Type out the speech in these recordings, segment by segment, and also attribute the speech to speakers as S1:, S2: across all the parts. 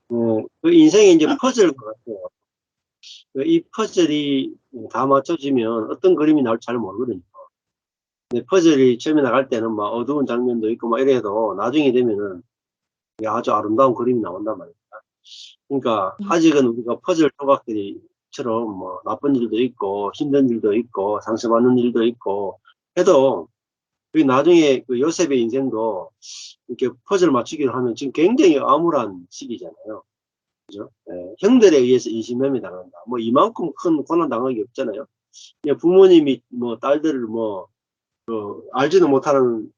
S1: 그 인생이 이제 퍼즐 것 같아요. 이 퍼즐이 다 맞춰지면 어떤 그림이 나올지 잘 모르거든요. 근데 퍼즐이 처음에 나갈 때는 막 어두운 장면도 있고 막 이래도 나중에 되면은 아주 아름다운 그림이 나온단 말입니다. 그러니까 아직은 우리가 퍼즐 조각들이처럼 뭐 나쁜 일도 있고 힘든 일도 있고 상처받는 일도 있고 해도 그 나중에 그 요셉의 인생도 이렇게 퍼즐 맞추기로 하면 지금 굉장히 암울한 시기잖아요. 그죠? 예, 형들에 의해서 인신매매 당한다. 뭐 이만큼 큰 고난 당한 게 없잖아요. 그냥 부모님이 뭐 딸들을 뭐 알지도 못하는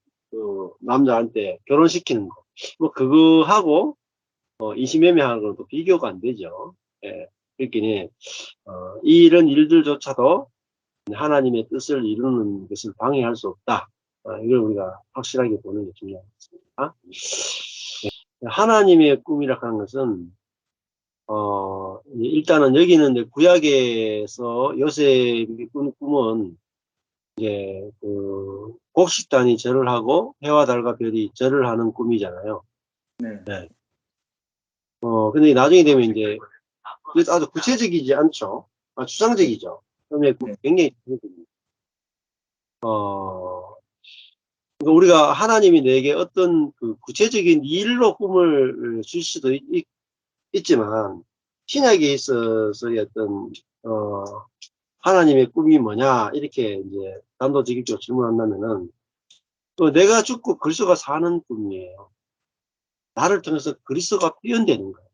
S1: 남자한테 결혼시키는 거. 뭐 그거 하고 인신매매하는 건 또 비교가 안 되죠. 예, 그렇기는 이런 일들조차도 하나님의 뜻을 이루는 것을 방해할 수 없다. 이걸 우리가 확실하게 보는 게 중요하겠습니다. 하나님의 꿈이라 하는 것은 일단은 여기는 이제 구약에서 요셉이 꾼 꿈은 이제 그 곡식단이 절을 하고 해와 달과 별이 절을 하는 꿈이잖아요.
S2: 네.
S1: 네. 근데 나중에 되면 이제 그래서 아주 구체적이지 않죠. 추상적이죠. 그러면
S2: 네.
S1: 굉장히 구체적입니다. 그러니까 우리가 하나님이 내게 어떤 그 구체적인 일로 꿈을 줄 수도 있지만 신약에 있어서의 어떤 하나님의 꿈이 뭐냐 이렇게 이제 단도직입적으로 질문한다면은 또 내가 죽고 그리스도가 사는 꿈이에요. 나를 통해서 그리스도가 표현되는 거예요.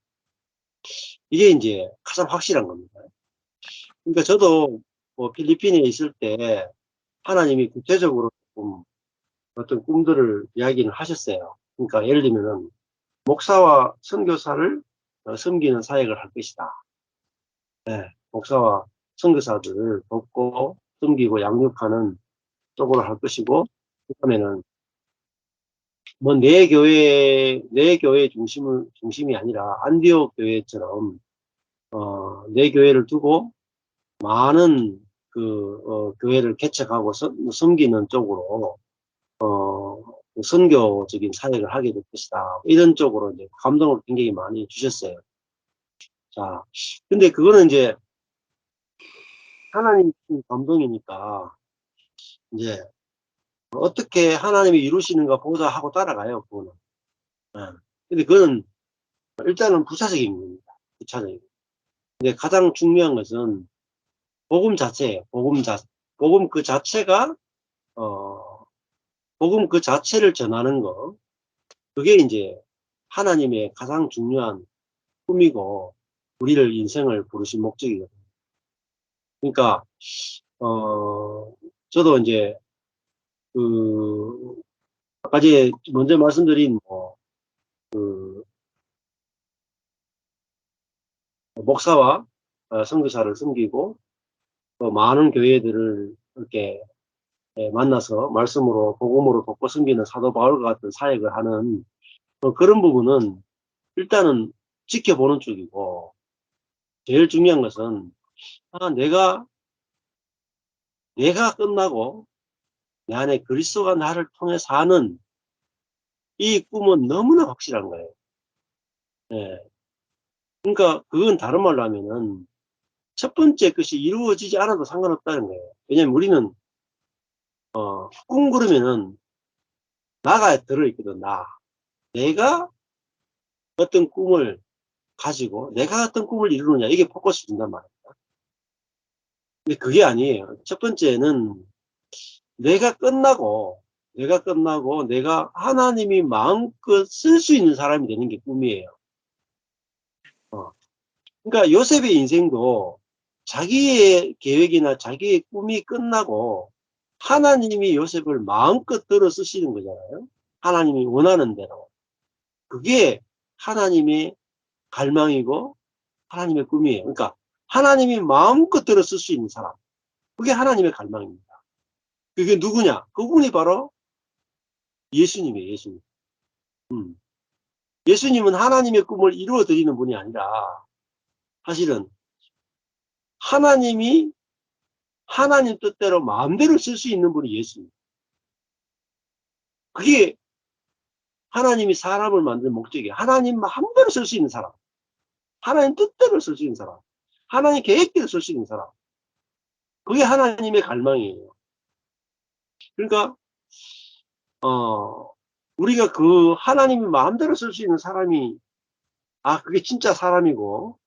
S1: 이게 이제 가장 확실한 겁니다. 그러니까 저도 뭐 필리핀에 있을 때 하나님이 구체적으로 어떤 꿈들을 이야기를 하셨어요. 그러니까 예를 들면은 목사와 선교사를 섬기는 사역을 할 것이다. 네, 목사와 선교사들을 돕고 섬기고 양육하는 쪽으로 할 것이고, 그다음에는 뭐 내 교회 중심이 아니라 안디옥 교회처럼 내 교회를 두고 많은 교회를 개척하고 섬기는 쪽으로 선교적인 사역을 하게 될 것이다. 이런 쪽으로 이제 감동을 굉장히 많이 주셨어요. 자, 근데 그거는 이제 하나님 감동이니까 이제 어떻게 하나님이 이루시는가 보자 하고 따라가요, 그거는. 예. 근데 그거는 일단은 부차적인 겁니다. 부차적인. 근데 가장 중요한 것은 복음 자체예요. 복음 그 자체가, 복음 그 자체를 전하는 거. 그게 이제 하나님의 가장 중요한 꿈이고, 우리를 인생을 부르신 목적이거든요. 그러니까, 저도 이제, 아까 먼저 말씀드린, 그, 목사와 선교사를 섬기고, 또 많은 교회들을 이렇게 만나서 말씀으로, 복음으로 돕고 섬기는 사도 바울과 같은 사역을 하는 그런 부분은 일단은 지켜보는 쪽이고, 제일 중요한 것은, 내가 끝나고 내 안에 그리스도가 나를 통해 사는 이 꿈은 너무나 확실한 거예요. 예. 그러니까 그건 다른 말로 하면은 첫 번째 것이 이루어지지 않아도 상관없다는 거예요. 왜냐면 우리는 꿈 그러면은 나가 들어있거든. 내가 어떤 꿈을 가지고 내가 어떤 꿈을 이루느냐 이게 포커스 준단 말이에요. 근데 그게 아니에요. 첫 번째는 내가 끝나고 하나님이 마음껏 쓸 수 있는 사람이 되는 게 꿈이에요. 그러니까 요셉의 인생도 자기의 계획이나 자기의 꿈이 끝나고 하나님이 요셉을 마음껏 들어 쓰시는 거잖아요. 하나님이 원하는 대로. 그게 하나님의 갈망이고 하나님의 꿈이에요. 그러니까 하나님이 마음껏 들어 쓸 수 있는 사람. 그게 하나님의 갈망입니다. 그게 누구냐? 그분이 바로 예수님이에요. 예수님. 예수님은 하나님의 꿈을 이루어 드리는 분이 아니라 사실은 하나님이 하나님 뜻대로 마음대로 쓸 수 있는 분이 예수님. 그게 하나님이 사람을 만든 목적이에요. 하나님 마음대로 쓸 수 있는 사람. 하나님 뜻대로 쓸 수 있는 사람, 하나님 계획대로 쓸 수 있는 사람, 그게 하나님의 갈망이에요. 그러니까 우리가 그 하나님이 마음대로 쓸 수 있는 사람이, 그게 진짜 사람이고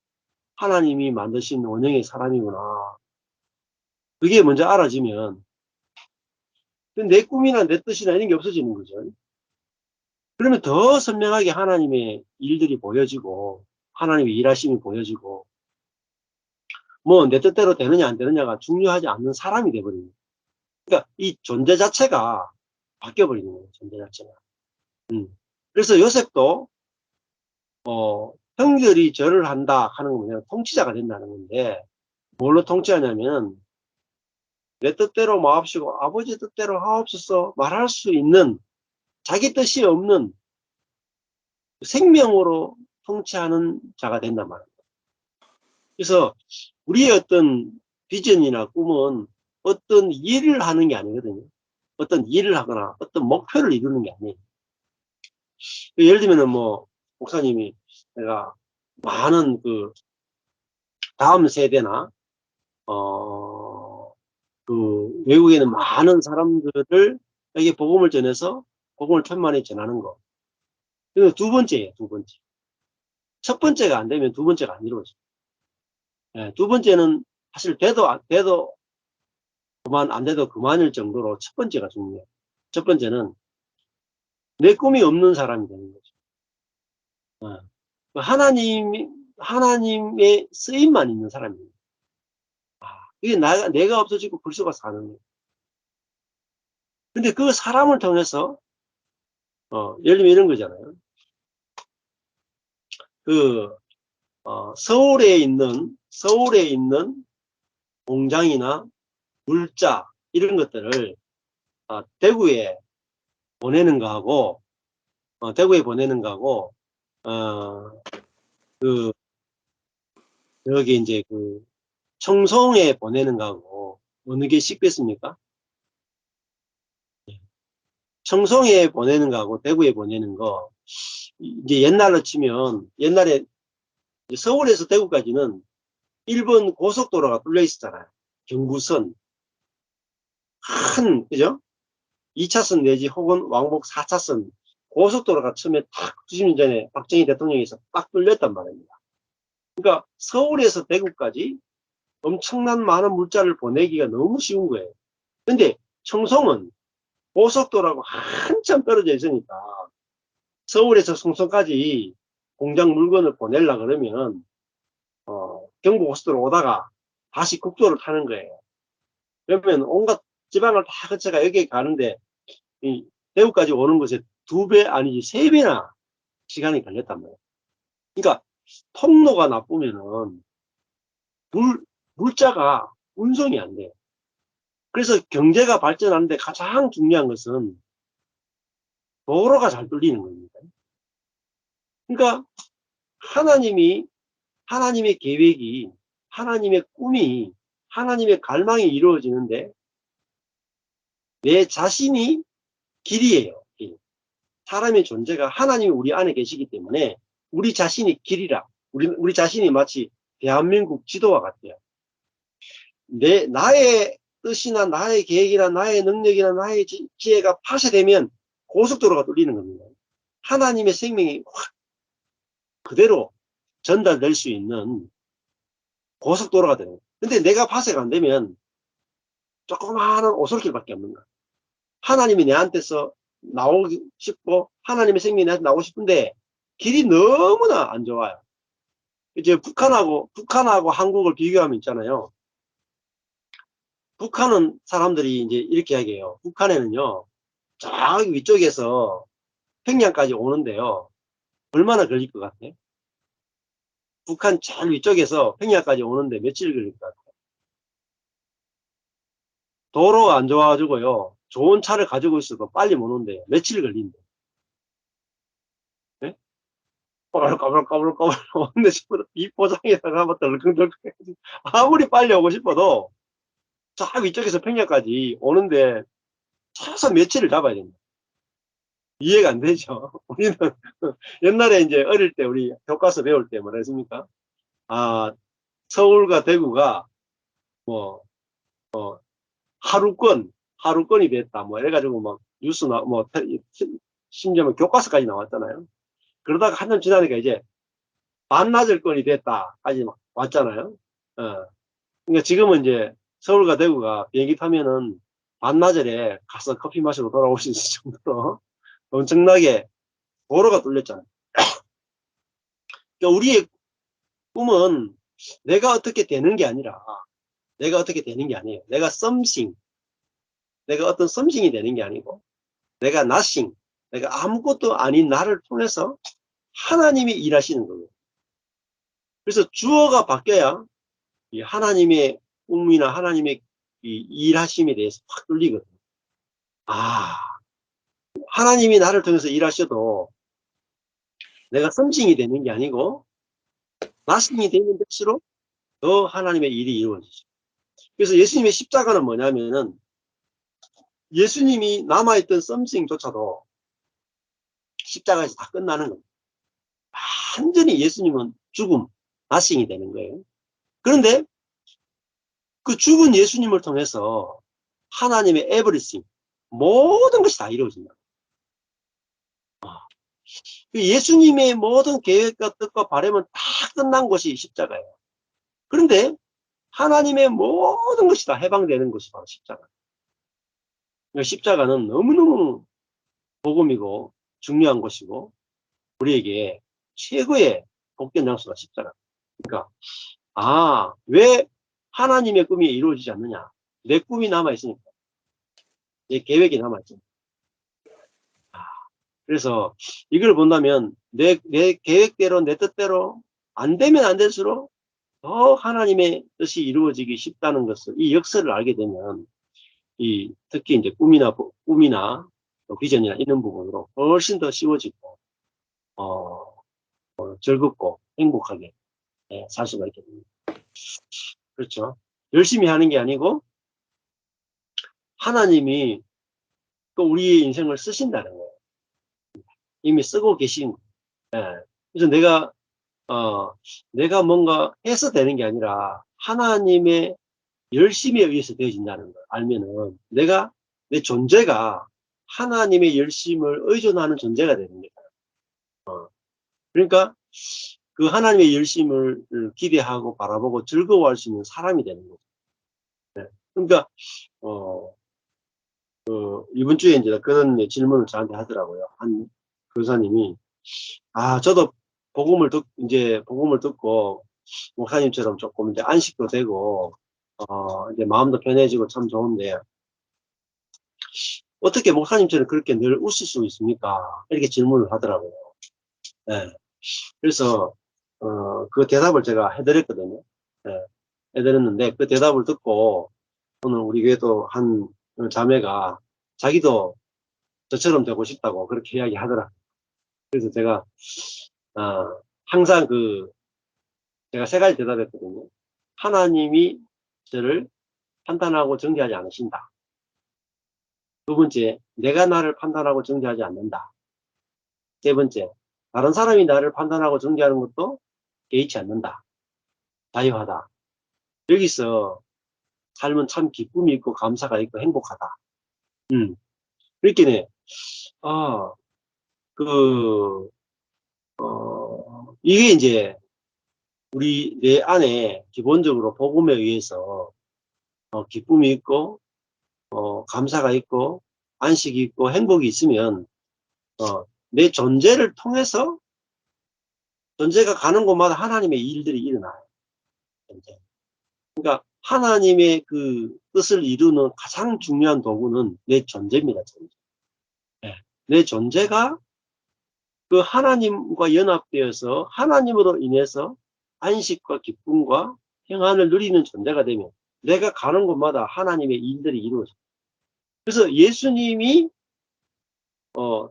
S1: 하나님이 만드신 원형의 사람이구나, 그게 먼저 알아지면 내 꿈이나 내 뜻이나 이런 게 없어지는 거죠. 그러면 더 선명하게 하나님의 일들이 보여지고 하나님의 일하심이 보여지고, 뭐 내 뜻대로 되느냐 안 되느냐가 중요하지 않는 사람이 돼버리는 거예요. 그러니까 이 존재 자체가 바뀌어버리는 거예요. 존재 자체가. 그래서 요셉도 형들이 절을 한다 하는 건 그냥 통치자가 된다는 건데, 뭘로 통치하냐면 내 뜻대로 마옵시고 아버지 뜻대로 하옵소서 말할 수 있는, 자기 뜻이 없는 생명으로 통치하는 자가 된단 말이에요. 그래서 우리의 어떤 비전이나 꿈은 어떤 일을 하는 게 아니거든요. 어떤 일을 하거나 어떤 목표를 이루는 게 아니에요. 예를 들면 뭐 목사님이 내가 많은 그 다음 세대나 그 외국에 있는 많은 사람들을 에게 복음을 전해서 복음을 천만에 전하는 거. 이거 두 번째예요. 두 번째. 첫 번째가 안 되면 두 번째가 안 이루어져요. 예, 두 번째는 사실 돼도 그만, 안 돼도 그만일 정도로 첫 번째가 중요해요. 첫 번째는 내 꿈이 없는 사람이 되는 거죠. 하나님의 쓰임만 있는 사람입니다. 이게 내가 없어지고 불쏘가 사는 거예요. 근데 그 사람을 통해서, 예를 들면 이런 거잖아요. 그, 서울에 있는 공장이나 물자, 이런 것들을, 대구에 보내는 거하고, 대구에 보내는 거하고, 어, 그, 여기 이제 그, 청송에 보내는 거하고, 어느 게 쉽겠습니까? 청송에 보내는 거하고, 대구에 보내는 거, 이제 옛날로 치면, 옛날에 서울에서 대구까지는 일본 고속도로가 뚫려 있었잖아요. 경부선. 그죠? 2차선 내지 혹은 왕복 4차선 고속도로가 처음에 딱 90년 전에 박정희 대통령에서 딱 뚫렸단 말입니다. 그러니까 서울에서 대구까지 엄청난 많은 물자를 보내기가 너무 쉬운 거예요. 근데 청송은 고속도로하고 한참 떨어져 있으니까 서울에서 청송까지 공장 물건을 보내려고 그러면 경부고속도로 오다가 다시 국도를 타는 거예요. 그러면 온갖 지방을 다 거쳐가 여기 가는데 이 대구까지 오는 것에 2배 아니지 3배나 시간이 걸렸단 말이에요. 그러니까 통로가 나쁘면은 물자가 운송이 안 돼요. 그래서 경제가 발전하는데 가장 중요한 것은 도로가 잘 뚫리는 겁니다. 그러니까 하나님의 계획이, 하나님의 꿈이, 하나님의 갈망이 이루어지는데 내 자신이 길이에요. 길. 사람의 존재가 하나님이 우리 안에 계시기 때문에 우리 자신이 길이라. 우리 자신이 마치 대한민국 지도와 같아요. 나의 뜻이나 나의 계획이나 나의 능력이나 나의 지혜가 파쇄되면 고속도로가 뚫리는 겁니다. 하나님의 생명이 확 그대로 전달될 수 있는 고속도로가 되는 거예요. 근데 내가 파쇄가 안 되면 조그마한 오솔길밖에 없는 거예요. 하나님이 내한테서 나오고 싶고 하나님의 생명이 내한테 나오고 싶은데 길이 너무나 안 좋아요. 이제 북한하고 한국을 비교하면 있잖아요. 북한은 사람들이 이제 이렇게 이야기해요. 북한에는요, 저기 위쪽에서 평양까지 오는데요, 얼마나 걸릴 것 같아요? 북한 제일 위쪽에서 평양까지 오는데 며칠 걸릴 것 같아요? 도로가 안 좋아가지고요, 좋은 차를 가지고 있어도 빨리 못 온대요. 며칠 걸린대요. 네? 까불까불 오는데 싶어도 이 포장에다가 한번 덜컹덜컹 해가지고 아무리 빨리 오고 싶어도 저 위쪽에서 평양까지 오는데 최소 며칠을 잡아야 됩니다. 이해가 안 되죠. 우리는 옛날에 이제 어릴 때 우리 교과서 배울 때 뭐라 했습니까? 서울과 대구가 뭐 하루권이 됐다 뭐 이래가지고 막 뉴스나 뭐 심지어 뭐 교과서까지 나왔잖아요. 그러다가 한참 지나니까 이제 반나절권이 됐다까지 막 왔잖아요. 그러니까 지금은 이제 서울과 대구가 비행기 타면은 반나절에 가서 커피 마시고 돌아올 수 있을 정도로 엄청나게 도로가 뚫렸잖아요. 그러니까 우리의 꿈은 내가 어떻게 되는 게 아니라 내가 어떻게 되는 게 아니에요. 내가 어떤 썸씽이 되는 게 아니고 내가 nothing, 내가 아무것도 아닌 나를 통해서 하나님이 일하시는 거예요. 그래서 주어가 바뀌어야 이 하나님의 꿈이나 하나님의 이 일하심에 대해서 확 뚫리거든요. 하나님이 나를 통해서 일하셔도 내가 썸씽이 되는 게 아니고 nothing이 되는 될수록 더 하나님의 일이 이루어지죠. 그래서 예수님의 십자가는 뭐냐면은 예수님이 남아있던 썸씽조차도 십자가에서 다 끝나는 겁니다. 완전히 예수님은 죽음, nothing이 되는 거예요. 그런데 그 죽은 예수님을 통해서 하나님의 everything, 모든 것이 다 이루어진다. 예수님의 모든 계획과 뜻과 바람은 다 끝난 것이 십자가예요. 그런데 하나님의 모든 것이 다 해방되는 것이 바로 십자가. 그러니까 십자가는 너무너무 복음이고 중요한 것이고 우리에게 최고의 복된 장소가 십자가. 그러니까 왜 하나님의 꿈이 이루어지지 않느냐? 내 꿈이 남아있으니까. 내 계획이 남아있으니까. 그래서 이걸 본다면 내 계획대로 내 뜻대로 안 되면 안 될수록 더 하나님의 뜻이 이루어지기 쉽다는 것을 이 역사를 알게 되면 특히 이제 꿈이나 비전이나 이런 부분으로 훨씬 더 쉬워지고 즐겁고 행복하게 살 수가 있게 됩니다. 그렇죠. 열심히 하는 게 아니고 하나님이 또 우리의 인생을 쓰신다는 거예요. 이미 쓰고 계신 거예요. 그래서 내가 뭔가 해서 되는 게 아니라 하나님의 열심에 의해서 되어진다는 걸 알면은 내 존재가 하나님의 열심을 의존하는 존재가 되는 거예요. 그러니까 그 하나님의 열심을 기대하고 바라보고 즐거워할 수 있는 사람이 되는 거죠. 그러니까 이번 주에 이제 그런 질문을 저한테 하더라고요. 한 교사님이 저도 복음을 듣고 목사님처럼 조금 이제 안식도 되고 이제 마음도 편해지고 참 좋은데 어떻게 목사님처럼 그렇게 늘 웃을 수 있습니까? 이렇게 질문을 하더라고요. 네. 그래서 그 대답을 제가 해드렸거든요. 네. 해드렸는데 그 대답을 듣고 오늘 우리 교회도 한 자매가 자기도 저처럼 되고 싶다고 그렇게 이야기하더라고요. 그래서 제가 항상 제가 세 가지 대답했거든요. 하나님이 저를 판단하고 정죄하지 않으신다. 두 번째, 내가 나를 판단하고 정죄하지 않는다. 세 번째, 다른 사람이 나를 판단하고 정죄하는 것도 개의치 않는다. 자유하다. 여기서 삶은 참 기쁨이 있고 감사가 있고 행복하다. 그렇게 이게 이제 우리 내 안에 기본적으로 복음에 의해서 기쁨이 있고 감사가 있고 안식이 있고 행복이 있으면 내 존재를 통해서 존재가 가는 곳마다 하나님의 일들이 일어나요. 그러니까 하나님의 그 뜻을 이루는 가장 중요한 도구는 내 존재입니다. 존재. 네. 내 존재가 그 하나님과 연합되어서 하나님으로 인해서 안식과 기쁨과 평안을 누리는 존재가 되면 내가 가는 곳마다 하나님의 일들이 이루어져요. 그래서 예수님이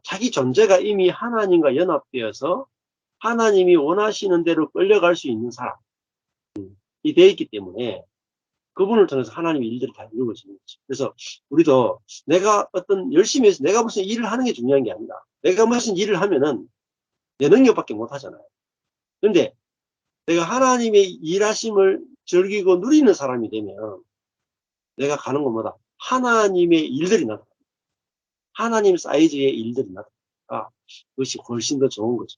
S1: 자기 존재가 이미 하나님과 연합되어서 하나님이 원하시는 대로 끌려갈 수 있는 사람이 되어 있기 때문에 그분을 통해서 하나님의 일들이 다 이루어지는 거죠. 그래서 우리도 내가 열심히 해서 내가 무슨 일을 하는 게 중요한 게 아니라 내가 무슨 일을 하면은 내 능력밖에 못 하잖아요. 그런데 내가 하나님의 일하심을 즐기고 누리는 사람이 되면 내가 가는 것보다 하나님의 일들이 나타나. 하나님 사이즈의 일들이 나타나. 그것이 훨씬 더 좋은 거죠.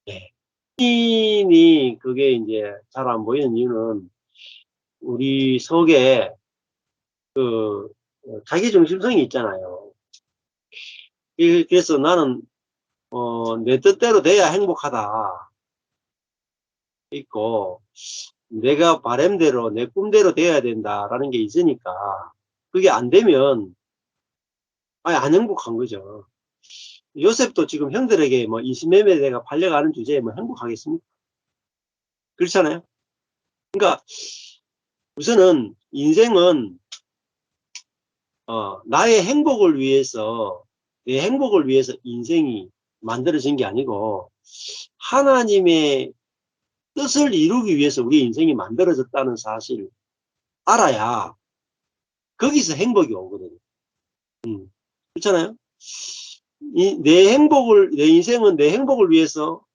S1: 네. 신이 그게 이제 잘 안 보이는 이유는 우리 속에 그 자기 중심성이 있잖아요. 그래서 나는 내 뜻대로 돼야 행복하다 있고, 내가 바람대로 내 꿈대로 돼야 된다라는 게 있으니까 그게 안 되면 아예 안 행복한 거죠. 요셉도 지금 형들에게 뭐 이시매매 내가 팔려가는 주제에 뭐 행복하겠습니까? 그렇잖아요. 그러니까 우선은 인생은 나의 행복을 위해서, 내 행복을 위해서 인생이 만들어진 게 아니고 하나님의 뜻을 이루기 위해서 우리 인생이 만들어졌다는 사실을 알아야 거기서 행복이 오거든요. 그렇잖아요. 내 인생은 내 행복을 위해서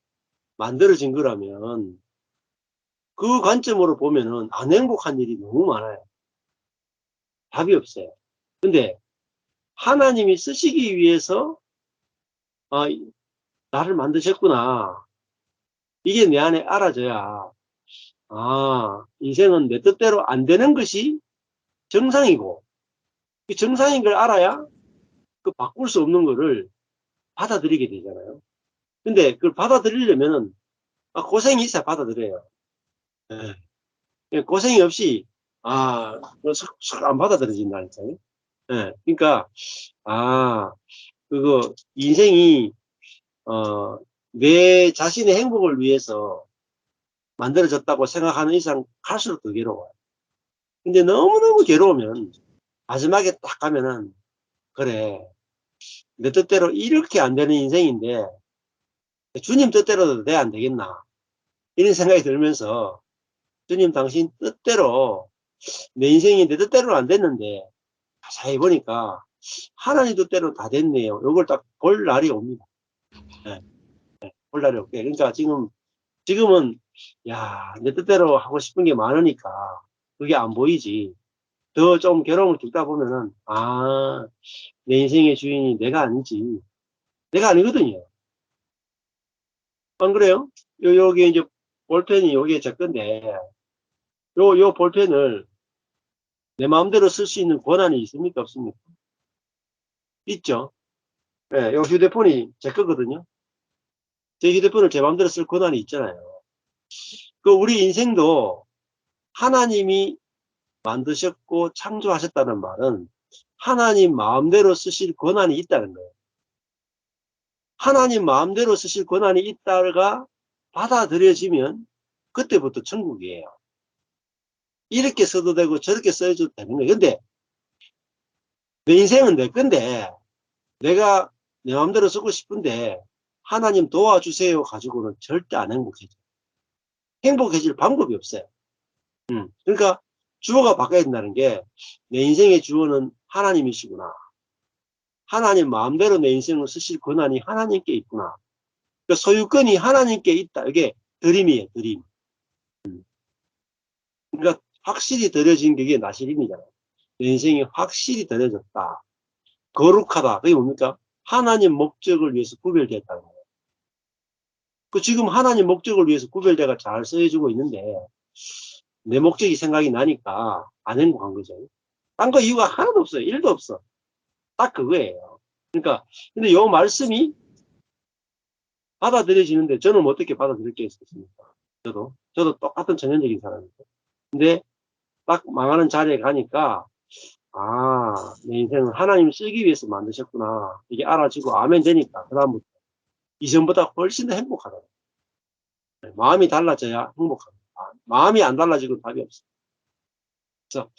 S1: 만들어진 거라면 그 관점으로 보면은 안 행복한 일이 너무 많아요. 답이 없어요. 근데 하나님이 쓰시기 위해서 아, 나를 만드셨구나. 이게 내 안에 알아져야 인생은 내 뜻대로 안 되는 것이 정상이고, 그 정상인 걸 알아야 그 바꿀 수 없는 거를 받아들이게 되잖아요. 근데 그걸 받아들이려면은 고생이 있어야 받아들여요. 예. 고생이 없이 슥 안 받아들여진다니까요. 예. 그러니까 아 그거 인생이 어 내 자신의 행복을 위해서 만들어졌다고 생각하는 이상 갈수록 더 괴로워요. 근데 너무너무 괴로우면 마지막에 딱 가면은 '그래, 내 뜻대로 이렇게 안 되는 인생인데 주님 뜻대로도 돼야 안 되겠나.' 이런 생각이 들면서 '주님 당신 뜻대로 내 인생이 내 뜻대로는 안 됐는데 자세히 보니까 하나님 뜻대로 다 됐네요.' 요걸 딱 볼 날이 옵니다. 예. 볼 날이 올게. 그러니까 지금은 내 뜻대로 하고 싶은 게 많으니까 그게 안 보이지. 더 좀 괴로움을 겪다 보면은 내 인생의 주인이 내가 아니지. 내가 아니거든요. 안 그래요? 여기 이제 볼펜이 요게 제 건데 요 볼펜을 내 마음대로 쓸 수 있는 권한이 있습니까? 없습니까? 있죠. 예, 요 휴대폰이 제 거거든요. 제 휴대폰을 제 마음대로 쓸 권한이 있잖아요. 그 우리 인생도 하나님이 만드셨고 창조하셨다는 말은 하나님 마음대로 쓰실 권한이 있다는 거예요. 하나님 마음대로 쓰실 권한이 있다가 받아들여지면 그때부터 천국이에요. 이렇게 써도 되고 저렇게 써도 되는 거예요. 근데 내 인생은 내 건데 내가 내 마음대로 쓰고 싶은데 하나님 도와주세요 가지고는 절대 안 행복해져. 행복해질 방법이 없어요. 그러니까 주어가 바뀌어야 된다는 게 내 인생의 주어는 하나님이시구나. 하나님 마음대로 내 인생을 쓰실 권한이 하나님께 있구나. 그러니까 소유권이 하나님께 있다. 이게 드림이에요, 드림. 그러니까 확실히 드려진 게 이게 나시림이잖아요. 내 인생이 확실히 드려졌다. 거룩하다. 그게 뭡니까? 하나님 목적을 위해서 구별되었다는 거예요. 그 지금 하나님 목적을 위해서 구별돼가 잘 쓰여지고 있는데 내 목적이 생각이 나니까 안 행복한 거죠. 딴 거 이유가 하나도 없어요. 1도 없어. 딱 그거예요. 그러니까 근데 요 말씀이 받아들여지는데 저는 어떻게 받아들일 게 있겠습니까? 저도 똑같은 전형적인 사람이고. 근데 딱 망하는 자리에 가니까 내 인생은 하나님 쓰기 위해서 만드셨구나. 이게 알아지고 아멘 되니까 그다음부터 이전보다 훨씬 더 행복하다. 마음이 달라져야 행복합니다. 마음이 안 달라지고 답이 없어요. 그래서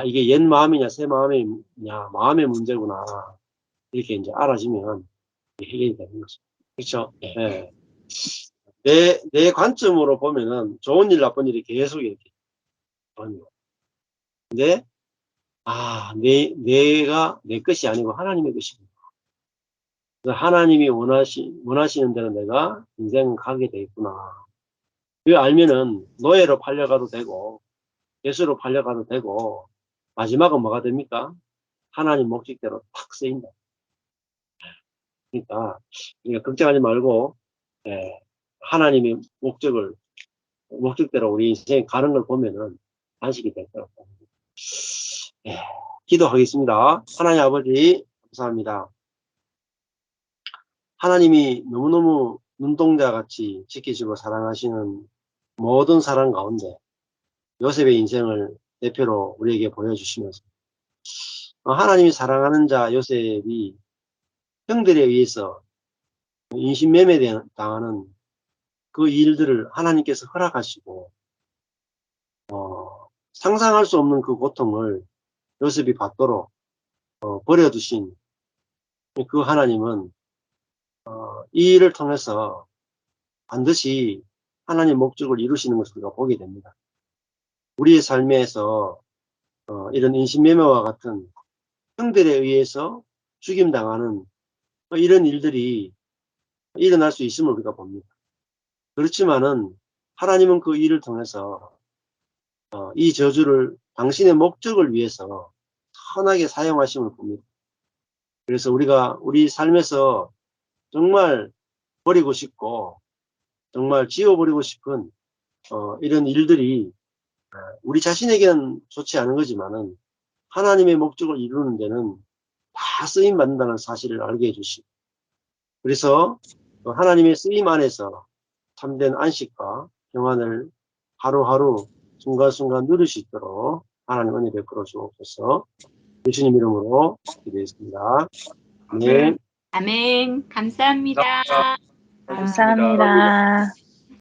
S1: 이게 옛 마음이냐 새 마음이냐 마음의 문제구나. 이렇게 이제 알아지면 해결이 되는 거죠. 그렇죠? 예. 내 관점으로 보면은 좋은 일 나쁜 일이 계속 이렇게 나옵니다. 근데 내가 내 것이 아니고 하나님의 것입니다. 그래서 하나님이 원하시는 대로 내가 인생을 가게 돼 있구나. 이거 알면은 노예로 팔려가도 되고 예수로 팔려가도 되고 마지막은 뭐가 됩니까? 하나님 목적대로 탁 쓰인다. 그러니까 걱정하지 말고 하나님의 목적대로 우리 인생 가는 걸 보면은 안식이 될 거라고 봅니다. 기도하겠습니다. 하나님 아버지 감사합니다. 하나님이 너무너무 눈동자같이 지키시고 사랑하시는 모든 사람 가운데 요셉의 인생을 대표로 우리에게 보여주시면서 하나님이 사랑하는 자 요셉이 형들에 의해서 인신매매 당하는 그 일들을 하나님께서 허락하시고 상상할 수 없는 그 고통을 요셉이 받도록 버려두신 그 하나님은 이 일을 통해서 반드시 하나님의 목적을 이루시는 것을 우리가 보게 됩니다. 우리의 삶에서 이런 인신매매와 같은 형들에 의해서 죽임당하는 이런 일들이 일어날 수 있음을 우리가 봅니다. 그렇지만은 하나님은 그 일을 통해서 이 저주를 당신의 목적을 위해서 선하게 사용하심을 봅니다. 그래서 우리가 우리 삶에서 정말 버리고 싶고 정말 지워버리고 싶은 이런 일들이 우리 자신에게는 좋지 않은 거지만은 하나님의 목적을 이루는 데는 다 쓰임 받는다는 사실을 알게 해주시고 그래서 하나님의 쓰임 안에서 참된 안식과 평안을 하루하루 순간순간 누릴 수 있도록 하나님 은혜 베풀어 주옵소서. 예수님 이름으로 기도했습니다. 네.
S2: 아멘. 감사합니다.
S3: 감사합니다.